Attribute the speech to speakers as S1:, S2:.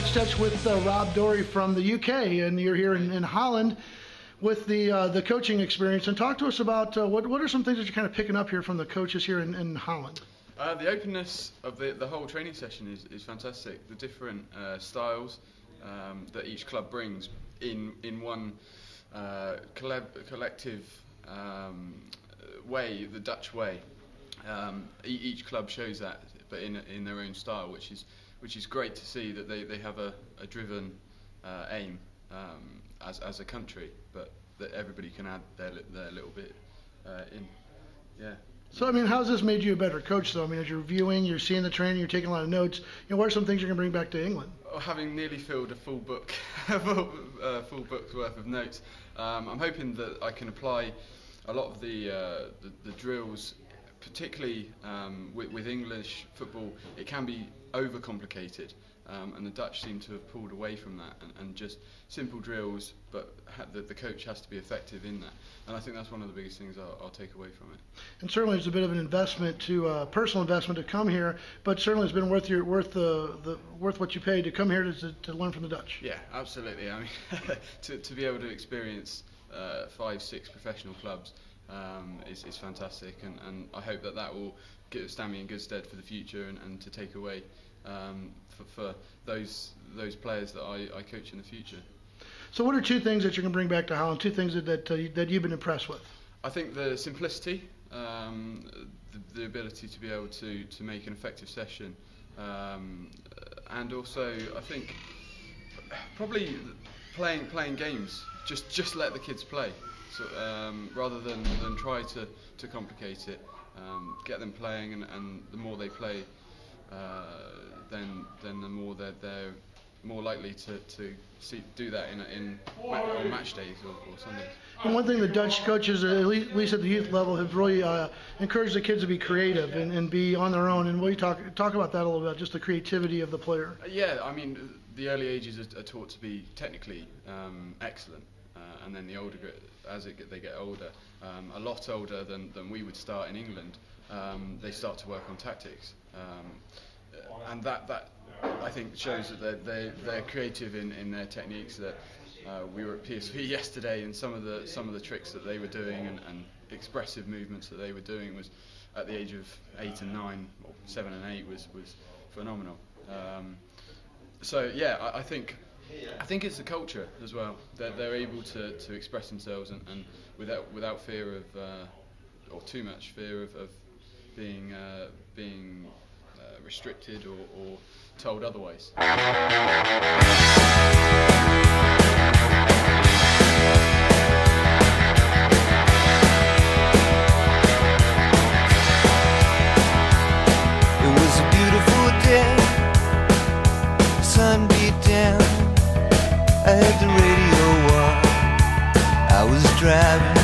S1: Dutch Touch with Rob Dorey from the UK, and you're here in Holland with the coaching experience. And talk to us about what are some things that you're kind of picking up here from the coaches here in Holland?
S2: The openness of the whole training session is fantastic. The different styles that each club brings in one collective way, the Dutch way. Each club shows that, but in their own style, which is great to see that they have a driven aim as a country, but that everybody can add their little bit in. Yeah.
S1: So, I mean, how's this made you a better coach, though? I mean, as you're reviewing, you're seeing the training, you're taking a lot of notes. What are some things you're going to bring back to England?
S2: Having nearly filled a full book, full book's worth of notes, I'm hoping that I can apply a lot of the drills, particularly with English football. It can be overcomplicated, and the Dutch seem to have pulled away from that and just simple drills, but the coach has to be effective in that. And I think that's one of the biggest things I'll take away from it.
S1: And certainly it's a bit of an investment personal investment to come here, but certainly it's been worth what you paid to come here to learn from the Dutch.
S2: Yeah, absolutely. I mean, to be able to experience 5-6 professional clubs is fantastic, and I hope that will stand me in good stead for the future and to take away for those players that I coach in the future.
S1: So what are two things that you're going to bring back to Holland, two things that you've been impressed with?
S2: I think the simplicity, the ability to be able to make an effective session, and also I think probably playing games. Just let the kids play, so, rather than try to complicate it. Get them playing, and the more they play, then the more they're more likely to do that on match days or Sundays.
S1: And one thing the Dutch coaches, at least at the youth level, have really encouraged the kids to be creative and be on their own. And will you talk about that a little bit, just the creativity of the player?
S2: Yeah, I mean, the early ages are taught to be technically excellent, and then they get older, a lot older than we would start in England, they start to work on tactics, and that I think shows that they're creative in their techniques. That we were at PSV yesterday, and some of the tricks that they were doing and expressive movements that they were doing was at the age of 8 and 9, or 7 and 8 was phenomenal. So yeah, I think it's the culture as well. They're able to express themselves and without fear of or too much fear of being restricted or told otherwise.
S3: It was a beautiful day, sun beat down, I had the radio on, I was driving